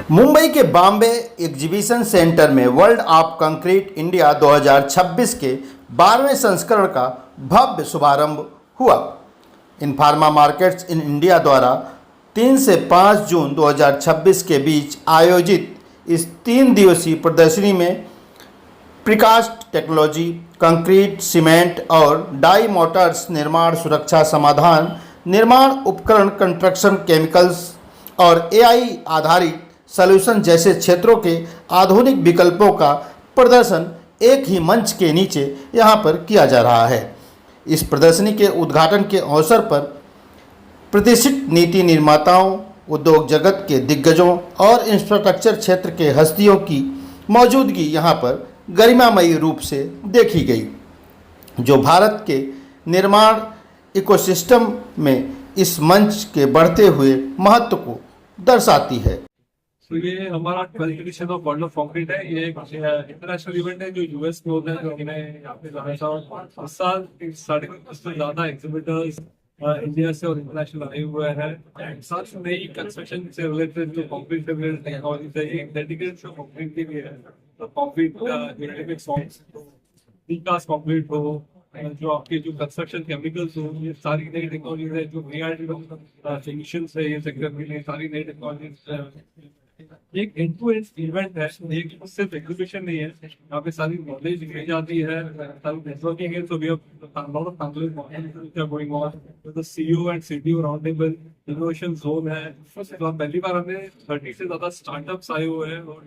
मुंबई के Bombay exhibition centre में world of concrete India 2026 के 12वें संस्करण का भव्य शुभारंभ हुआ। इन्फार्मा मार्केट्स इन इंडिया द्वारा 3 से 5 जून 2026 के बीच आयोजित इस 3 दिवसीय प्रदर्शनी में प्रीकास्ट टेक्नोलॉजी, कंक्रीट, सीमेंट और डाई मोटर्स, निर्माण सुरक्षा समाधान, निर्माण उपकरण, कंस्ट्रक्शन केमिकल्स और एआई आधारित सॉल्यूशन जैसे क्षेत्रों के आधुनिक विकल्पों का प्रदर्शन एक ही मंच के नीचे यहां पर किया जा रहा है। इस प्रदर्शनी के उद्घाटन के अवसर पर प्रतिष्ठित नीति निर्माताओं, उद्योग जगत के दिग्गजों और इंफ्रास्ट्रक्चर क्षेत्र के हस्तियों की मौजूदगी यहां पर गरिमामयी रूप से देखी गई, जो भारत के निर्माण इकोसिस्टम में इस मंच के बढ़ते हुए महत्व को दर्शाती है। तो ये हमारा 12th edition of world of concrete है। ये एक इंटरनेशनल इवेंट है जो यूएस में होता है, जो इन्हें यहाँ पे जाना था। इस साल 350 से ज्यादा एग्जीबिटर्स इंडिया से और इंटरनेशनल आए हुए हैं। साथ में नई कंस्ट्रक्शन से रिलेटेड जो कंक्रीट से रिलेटेड टेक्नोलॉजी है, एक डेडिकेटेड शो कंक्रीट के लिए है। तो concrete readymade soft precast concrete हो, जो आपके जो कंस्ट्रक्शन केमिकल्स हो, ये सारी नई टेक्नोलॉजीज है। जो नई फिनिशिंग्स है ये सेक्टर के लिए, सारी नई टेक्नोलॉजीज। एक एंड टू एंड इवेंट है, एक सिर्फ एग्जीबिशन नहीं है। यहाँ पे सारी नॉलेज दी जाती है, सारी नेटवर्किंग है। So we have lot of facilities going on with the CEO and CTO round table, innovation zone है। तो पहली बार हमें 30 से ज्यादा स्टार्टअप्स आए हुए हैं और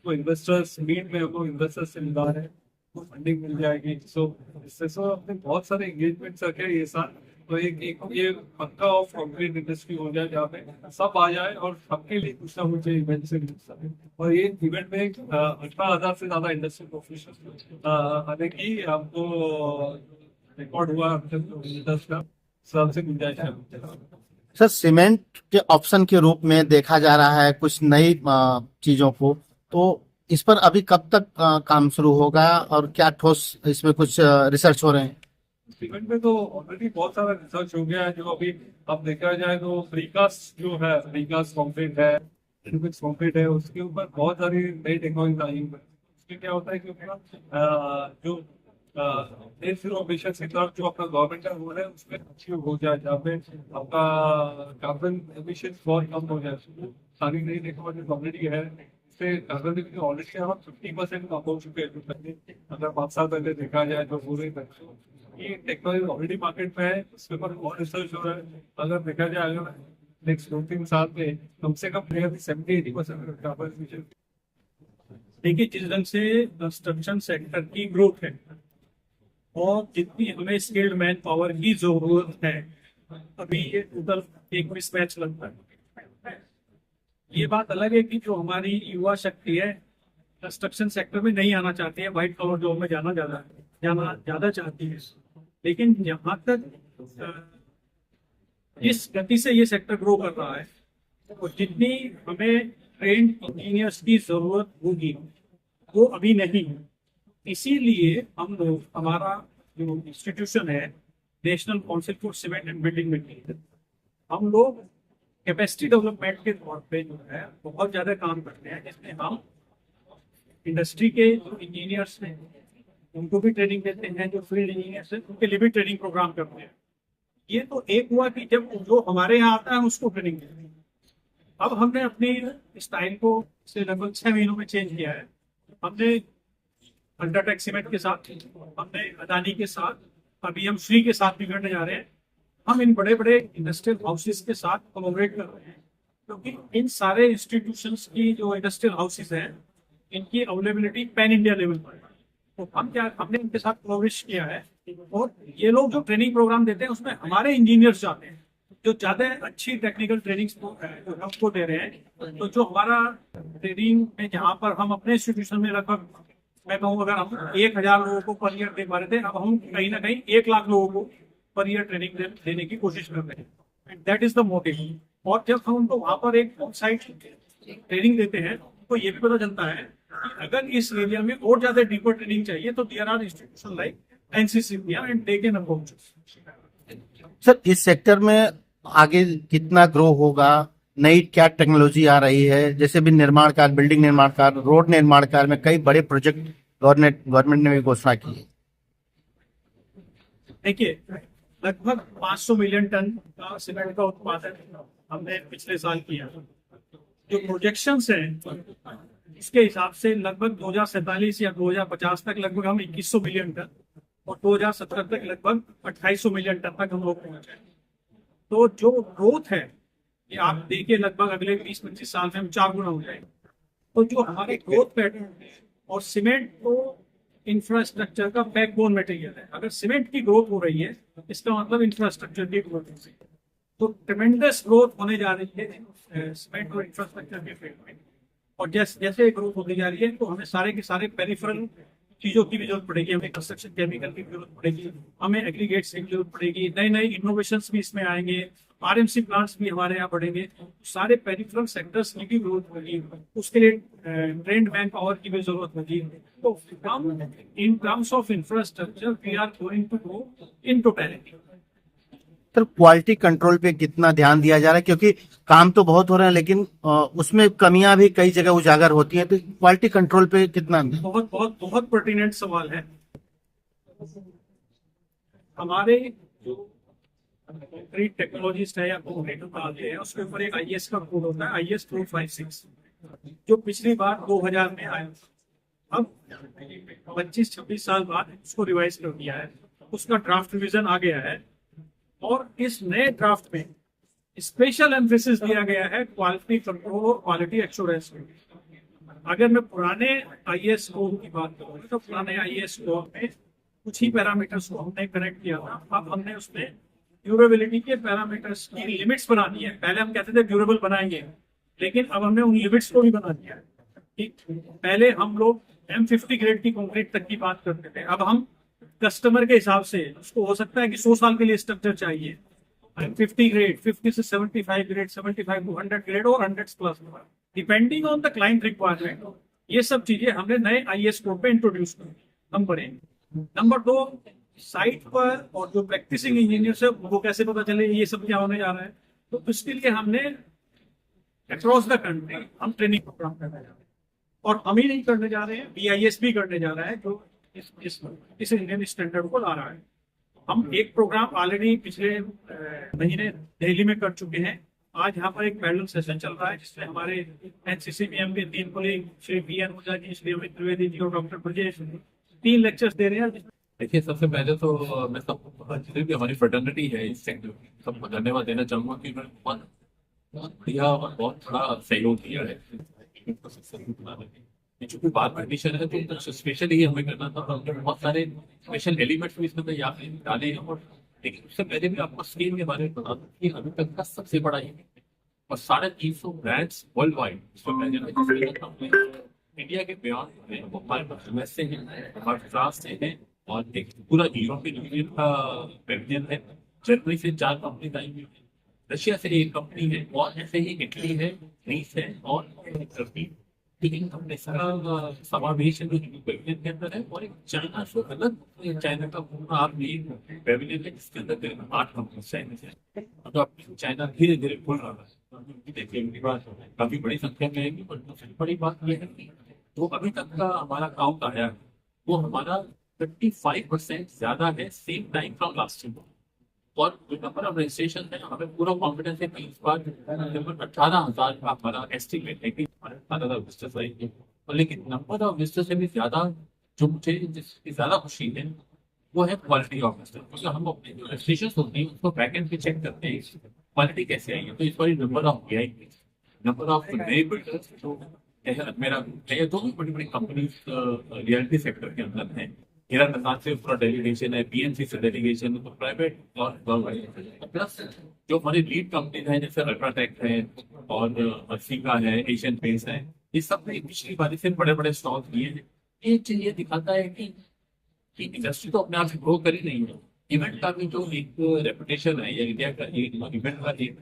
तो इन्वेस्टर्स मीट में हमको इन्वेस्टर्स से मिला है, फंडिंग मिल जाएगी। सो इससे अपने बहुत सारे एंगेजमेंट्स रखे ये साल। तो एक ये पक्का ऑफ कंक्रीट इंडस्ट्री हो जाए जहाँ पे सब आ जाए और सबके लिए कुछ ना कुछ इवेंट से मिल सके। और ये इवेंट में 18,000 से ज्यादा इंडस्ट्री प्रोफेशनल आने की हमको रिकॉर्ड हुआ का सबसे गुंजाइश है। सर, सीमेंट के ऑप्शन के रूप में देखा जा रहा है कुछ नई चीजों को, तो इस पर अभी कब तक काम शुरू होगा और क्या ठोस इसमें कुछ रिसर्च हो रहे हैं? सीमेंट में तो ऑलरेडी बहुत सारा रिसर्च हो गया है। जो अभी अब देखा जाए तो प्रीकास्ट जो है, प्रीकास्ट कंक्रीट है, कंक्रीट है, उसके ऊपर बहुत सारी नई टेक्नोलॉजी आई है। उसके क्या होता है कि जो नेट जीरो एमिशन की तरफ जो अपना गवर्नमेंट का रूल है उसमें अच्छी हो जाए, जहाँ पे आपका कार्बन एमिशन बहुत कम हो जाए। सारी नई टेक्नोलॉजी ऑलरेडी है। कार्बन ऑलरेडी हम 50% कम हो चुके हैं। अगर 5 साल पहले देखा जाए तो पूरे ये टेक्नोलॉजी ऑलरेडी मार्केट में है, उसके ऊपर बहुत रिसर्च हो रहा है। अगर देखा जाए अगर नेक्स्ट 2-3 साल में कम से कम 70-80% कार्बन एमिशन। देखिए, जिस ढंग से कंस्ट्रक्शन सेक्टर की ग्रोथ है और जितनी हमें स्किल्ड मैन पावर की जरूरत है, अभी ये टोटल एक मिसमैच लगता है। ये बात अलग है कि जो हमारी युवा शक्ति है कंस्ट्रक्शन सेक्टर में नहीं आना चाहती है, व्हाइट कॉलर जॉब में जाना ज्यादा चाहती है। लेकिन जहां तक जिस गति से ये सेक्टर ग्रो कर रहा है, तो जितनी हमें ट्रेंड इंजीनियर्स की जरूरत होगी वो अभी नहीं है। इसीलिए हम लोग, हमारा जो इंस्टीट्यूशन है national council for cement and building material, हम लोग कैपेसिटी डेवलपमेंट के तौर पे जो है बहुत ज्यादा काम करते हैं, जिसमें हम इंडस्ट्री के जो इंजीनियर्स हैं उनको भी ट्रेनिंग देते हैं, जो फील्ड इंजीनियर्स हैं उनके लिए भी ट्रेनिंग प्रोग्राम करते हैं। ये तो एक हुआ कि जब जो हमारे यहाँ आता है उसको ट्रेनिंग देते हैं। अब हमने अपनी स्टाइल को से लगभग 6 महीनों में चेंज किया है। हमने अल्ट्राटेक सीमेंट के साथ, हमने अदानी के साथ, अभी हम श्री के साथ भी करने जा रहे हैं। हम इन बड़े बड़े इंडस्ट्रियल हाउसेस के साथ कोलैबोरेट कर रहे हैं, क्योंकि इन सारे इंस्टीट्यूशंस की जो इंडस्ट्रियल हाउसेस हैं इनकी अवेलेबिलिटी पैन इंडिया लेवल पर है। तो हमने इनके साथ कोलैबोरेट किया है और ये लोग जो ट्रेनिंग प्रोग्राम देते हैं उसमें हमारे इंजीनियर्स जाते हैं जो ज्यादा अच्छी टेक्निकल ट्रेनिंग हमको दे रहे हैं। तो जो हमारा ट्रेनिंग में जहाँ पर हम अपने इंस्टीट्यूशन में लगभग, मैं कहूँ अगर हम 1,000 लोगों को पर ईयर दे पा रहे थे, अब हम कहीं ना कहीं 1 लाख लोगों को पर ईयर ट्रेनिंग देने की कोशिश कर रहे हैं। And that is the motive. और जब हम उनको वहाँ पर एक ऑन साइट ट्रेनिंग देते हैं तो ये भी पता चलता है कि अगर इस एरिया में और ज्यादा डीपर ट्रेनिंग चाहिए तो there are institution like NCC and they can approach. Sir, इस सेक्टर में आगे कितना ग्रो होगा नई क्या टेक्नोलॉजी आ रही है, जैसे भी निर्माण कार्य, बिल्डिंग निर्माण कार्य, रोड निर्माण कार्य में कई बड़े प्रोजेक्ट गवर्नमेंट ने भी घोषणा की है। देखिए, लगभग 500 मिलियन टन का सीमेंट का उत्पादन हमने पिछले साल किया। जो प्रोजेक्शंस हैं इसके हिसाब से लगभग 2047 या 2050 तक लगभग हम 2100 मिलियन टन और 2070 तक लगभग 2800 मिलियन टन तक हम लोग पहुंचे। तो जो ग्रोथ है ये आप देखिए लगभग अगले 20-25 साल में हम 4 गुना हो जाएंगे। तो जो हमारे ग्रोथ पैटर्न है, और सीमेंट तो इंफ्रास्ट्रक्चर का बैकबोन मटेरियल है। अगर सीमेंट की ग्रोथ हो रही है इसका मतलब इंफ्रास्ट्रक्चर की ग्रोथ हो रही है। तो ट्रेमेंडस ग्रोथ होने जा रही है सीमेंट और इंफ्रास्ट्रक्चर के फील्ड में। और जैसे जैसे ग्रोथ होती जा रही है तो हमें सारे के सारे पेरिफेरल चीजों की भी जरूरत पड़ेगी। हमें कंस्ट्रक्शन केमिकल की जरूरत पड़ेगी, हमें एग्रीगेट्स की जरूरत पड़ेगी, नए नए इनोवेशंस भी इसमें आएंगे, आरएमसी प्लांट्स भी हमारे यहाँ बढ़ेंगे। सारे पेरिफेरल सेक्टर्स की भी ग्रोथ होगी, उसके लिए ट्रेंड मैन पावर की भी जरूरत होगी। तो हम in terms of infrastructure we are going to go in totality. तो क्वालिटी कंट्रोल पे कितना ध्यान दिया जा रहा है, क्योंकि काम तो बहुत हो रहे हैं लेकिन उसमें कमियां भी कई जगह उजागर होती हैं, तो क्वालिटी कंट्रोल पे कितना? बहुत बहुत बहुत पर्टिनेंट सवाल है। हमारे जो कंक्रीट टेक्नोलॉजिस्ट है या कंक्रीट बनाते हैं उसके ऊपर एक आईएस का कोड होता है, आईएस 456, जो पिछली बार 2000 में आया। अब 25-26 साल बाद उसको रिवाइज कर दिया है, उसका ड्राफ्ट रिवीजन आ गया है और इस नए ड्राफ्ट में स्पेशल एम्फेसिस दिया गया है क्वालिटी कंट्रोल और क्वालिटी एश्योरेंस में। अगर मैं पुराने आईएएस कोड की बात करूँ तो पुराने आईएएस कोड में कुछ ही पैरामीटर्स को हमने कनेक्ट किया था। अब हमने उसमें ड्यूरेबिलिटी के पैरामीटर्स की लिमिट्स बना दी है। पहले हम कहते थे ड्यूरेबल बनाएंगे, लेकिन अब हमने उन लिमिट्स को भी बना दिया है। ठीक, पहले हम लोग M50 ग्रेड की कंक्रीट तक की बात करते थे, अब हम कस्टमर के हिसाब से उसको हो सकता है कि 100 साल के लिए स्ट्रक्चर चाहिए, 50 ग्रेड, 50 से 75 ग्रेड, 75 टू 100 ग्रेड और 100 plus, depending on the client requirement. ये सब चीजें हमने नए आईएएस कोड पे इंट्रोड्यूस की। नंबर 1। नंबर 2, साइट पर और जो प्रैक्टिसिंग इंजीनियर्स है उनको कैसे पता चले ये सब क्या होने जा रहा है, तो इसके लिए हमने अक्रॉस द कंट्री हम ट्रेनिंग प्रोग्राम कर रहे हैं। और हम ही नहीं करने जा रहे हैं, BIS भी करने जा रहा है जो इस इंडियन स्टैंडर्ड को ला रहा है। हम एक प्रोग्राम ऑलरेडी पिछले महीने दिल्ली में कर चुके हैं। आज यहाँ पर एक पैरेलल सेशन चल रहा है जिसमें हमारे NCCBM के 3 कोलीग श्री BN ओझा जी, श्री अमित त्रिवेदी जी और डॉक्टर ब्रजेश 3 लेक्चर्स दे रहे हैं। देखिए, सबसे पहले तो मैं सब जितनी भी हमारी फ्रेटर्निटी है इस सेक्टर की सबको धन्यवाद देना चाहूंगा कि उन्होंने बहुत बढ़िया और बहुत बड़ा सहयोग दिया है। चूंकि बात कंडीशन है तो स्पेशली हमें करना था, हमने बहुत सारे स्पेशल एलिमेंट्स भी इसमें यहाँ पे डाले हैं। और लेकिन उससे पहले भी आपको स्केल के बारे में बता दूं कि अभी तक का सबसे बड़ा इवेंट और 350 ब्रांड्स वर्ल्ड वाइड इंडिया के बियॉन्ड है, वो हमारे पास US से है, हमारे फ्रांस से है और एक पूरा यूरोपियन यूनियन का पेविलियन है। जर्मनी से 4 कंपनी आई हुई है, रशिया से 1 कंपनी है और ऐसे ही इटली है, ग्रीस है और टर्की। लेकिन हमने सारा समावेश है जो पेविलियन के अंदर है। और एक चाइना से अलग, चाइना का पूरा आप ये पेविलियन है जिसके अंदर 8 कंपनी चाइना से। तो आप चाइना धीरे धीरे खुल रहा है, देखिए उनकी बात काफी बड़ी संख्या में आएगी। और सबसे बड़ी बात यह है कि तो अभी तक का हमारा काउंट आया है वो हमारा 55% ज्यादा है same time from last year. और जो नंबर ऑफ रजिस्ट्रेशन है हमें पूरा कॉन्फिडेंस है कि इस बार लगभग 18,000 का हमारा एस्टिमेट है कि 18,000 विजिटर्स आएंगे। और लेकिन नंबर ऑफ विजिटर्स से भी ज्यादा जो मुझे जिसकी ज्यादा खुशी है वो है क्वालिटी ऑफ विजिटर, क्योंकि हम अपने जो रजिस्ट्रेशन होती है उसको बैकएंड पे चेक करते हैं क्वालिटी कैसे आई है। तो इस बार नंबर ऑफ नंबर ऑफ नए बिल्डर्स जो मेरा दो बड़ी बड़ी कंपनीज रियलिटी सेक्टर के अंदर है। हिरन प्रसाद से पूरा डेलीगेशन है, PNC से डेलीगेशन है, तो प्राइवेट और प्लस जो हमारी लीड कंपनीज हैं जैसे अल्ट्राटेक है और अर्सिका है, एशियन पेंट्स है, ये सब ने पिछली बारी से बड़े बड़े स्टॉक दिए हैं। ये चीज ये दिखाता है कि इंडस्ट्री तो अपने आप से ग्रो कर ही नहीं है। इवेंट का भी जो एक रेपुटेशन है या इंडिया का इवेंट का एक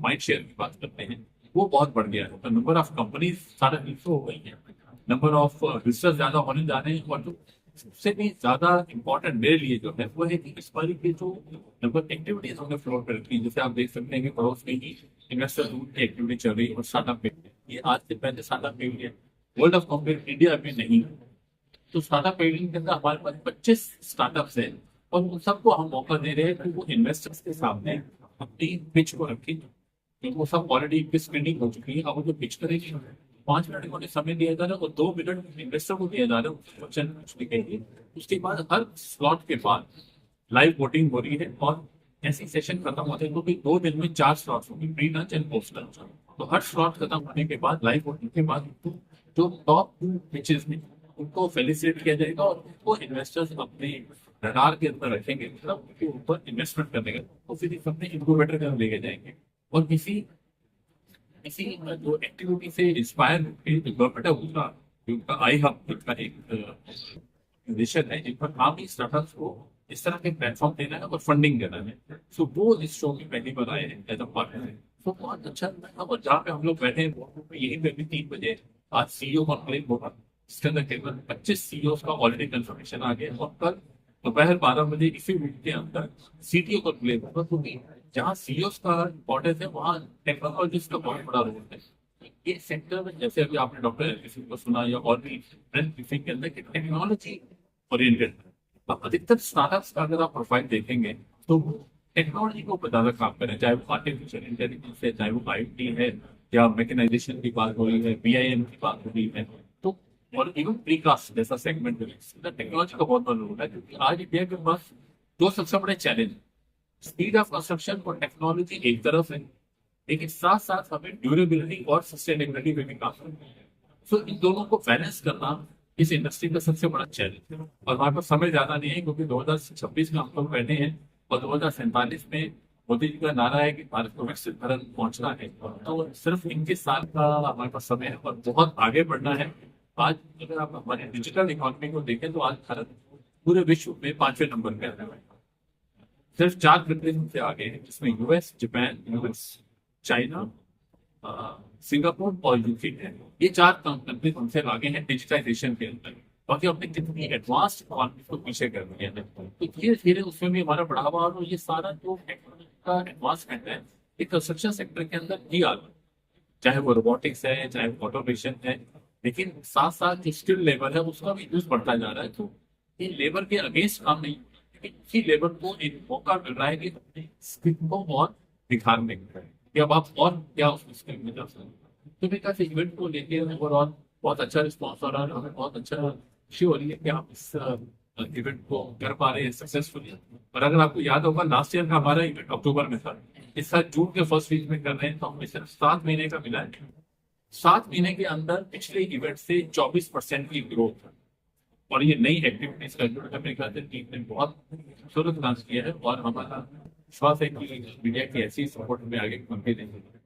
माइंड शेयर की बात करते हैं वो बहुत बढ़ गया है। तो नंबर ऑफ कंपनीज 350 हो गई है, नंबर ऑफ विजिटर्स ज्यादा होने जा रहे हैं। और जो सबसे भी ज्यादा इम्पोर्टेंट मेरे लिए जो है वो है कि इस बार के जो नंबर एक्टिविटीज होंगे फ्लोर पर की, जैसे आप देख सकते हैं कि पड़ोस में ही इन्वेस्टर रूट की एक्टिविटी चल रही है और स्टार्टअप पे ये आज से पहले startup Pavilion world of competition India में नहीं। तो स्टार्टअप पेविलियन के अंदर हमारे पास 25 स्टार्टअप्स हैं और उन सबको हम मौका दे रहे हैं कि वो इन्वेस्टर्स के सामने अपनी पिच को रखें। कि वो सब ऑलरेडी इनकी स्क्रीनिंग हो चुकी है, अब वो जो पिच करेंगे 5 मिनट को समय दिया जा रहा है और 2 मिनट इन्वेस्टर को दिया जा रहा है क्वेश्चन पूछने के लिए। उसके बाद हर स्लॉट के बाद लाइव वोटिंग हो रही है और ऐसी सेशन खत्म होते हैं क्योंकि 2 दिन में 4 स्लॉट्स होंगे, pre lunch and post lunch. तो हर स्लॉट खत्म होने के बाद लाइव वोटिंग के बाद जो टॉप 2 पिचेस में उनको फेलिसिटेट किया जाएगा और उनको इन्वेस्टर्स अपने रडार के अंदर रखेंगे, मतलब उनके ऊपर इन्वेस्टमेंट करने का तो फिर अपने इनक्यूबेटर के अंदर लेके जाएंगे। और किसी जो एक्टिविटी से इंस्पायर होकर गवर्नमेंट ऑफ गुजरात उनका आई हब का एक विजन है जिन पर आप ही स्टार्टअप्स को इस तरह के प्लेटफॉर्म देना है और फंडिंग देना है। सो वो इस शो में पहली बार आए हैं एज अ पार्टनर। तो बहुत अच्छा लगा और जहाँ पे हम लोग बैठे हैं यही पे भी 3 बजे आज सीईओ कॉन्क्लेव होगा इसके अंदर केवल 25 सीईओ का ऑलरेडी कंफर्मेशन आ गया और कल दोपहर 12 बजे इसी वीक के अंदर सीटीओ कॉन्क्लेव होगा क्योंकि जहाँ सीईओ का इम्पोर्टेंस है वहाँ टेक्नोलॉजिस्ट का बहुत बड़ा रोल है। ये सेक्टर में जैसे अभी आपने डॉक्टर किसी को सुना या और भी प्रेस ब्रीफिंग के अंदर टेक्नोलॉजी ओरिएंटेड। अब अधिकतर स्टार्टअप्स का अगर आप प्रोफाइल देखेंगे तो टेक्नोलॉजी को ज्यादा काम करें, चाहे वो आर्टिफिशियल इंटेलिजेंस है, चाहे वो आईटी है या मैकेनाइजेशन की बात हो रही है, बीआईएम की बात हो रही है। तो और इवन प्रीकास्ट जैसा सेगमेंट टेक्नोलॉजी का बहुत बड़ा रोल है क्योंकि आज इंडिया के पास 2 सबसे बड़े चैलेंज स्पीड ऑफ कंस्ट्रक्शन और टेक्नोलॉजी एक तरफ है, लेकिन साथ साथ हमें ड्यूरेबिलिटी और सस्टेनेबिलिटी पे भी काम करना है। सो इन दोनों को बैलेंस करना इस इंडस्ट्री का सबसे बड़ा चैलेंज है और हमारे पास समय ज्यादा नहीं है क्योंकि 2026 में हम लोग बैठे हैं और 2047 में मोदी जी का नारा है कि भारत को विकसित भारत पहुंचना है। तो सिर्फ 21 साल का हमारे पास समय है और बहुत आगे बढ़ना है। आज अगर आप हमारे डिजिटल इकोनॉमी को देखें तो आज भारत पूरे विश्व में 5वें नंबर पे आने वाला है। सिर्फ 4 कंट्रीज से आगे हैं जिसमें यूएस, जापान, चाइना, सिंगापुर और यूके है। ये 4 कंट्रीज हमसे आगे हैं डिजिटाइजेशन के अंदर। बाकी हमने कितनी एडवांस्ड इकोनॉमी को पीछे कर दिया है तो धीरे धीरे उसमें भी हमारा बढ़ावा और ये सारा जो टेक्नोलॉजी का एडवांसमेंट है एक कंस्ट्रक्शन सेक्टर के अंदर ही आ रहा है, चाहे वो रोबोटिक्स है, चाहे वो ऑटोमेशन है, लेकिन साथ साथ जो स्किल लेबर है उसका भी यूज बढ़ता जा रहा है। तो ये लेबर के अगेंस्ट काम नहीं, लेकिन इसी लेबर को एक मौका मिल रहा है कि अपने स्किल को और निखारने का कि अब आप और क्या उस स्किल में जा सकते हैं। तो मेरे ख्याल से इवेंट को लेके ओवरऑल बहुत अच्छा रिस्पॉन्स हो रहा है, हमें बहुत अच्छा खुशी हो रही है कि आप इस इवेंट को कर पा रहे हैं सक्सेसफुली। और अगर आपको याद होगा लास्ट ईयर का हमारा इवेंट अक्टूबर में था, इस साल जून के फर्स्ट वीक में कर रहे हैं तो हमें सिर्फ 7 महीने का मिला है। 7 महीने के अंदर पिछले इवेंट से 24% की ग्रोथ है और ये नई एक्टिविटीज का मेरे ख्याल से टीम ने बहुत खूबसूरत डांस किया है और हमारा विश्वास है कि मीडिया की ऐसी सपोर्ट में आगे बढ़ते रहेंगे।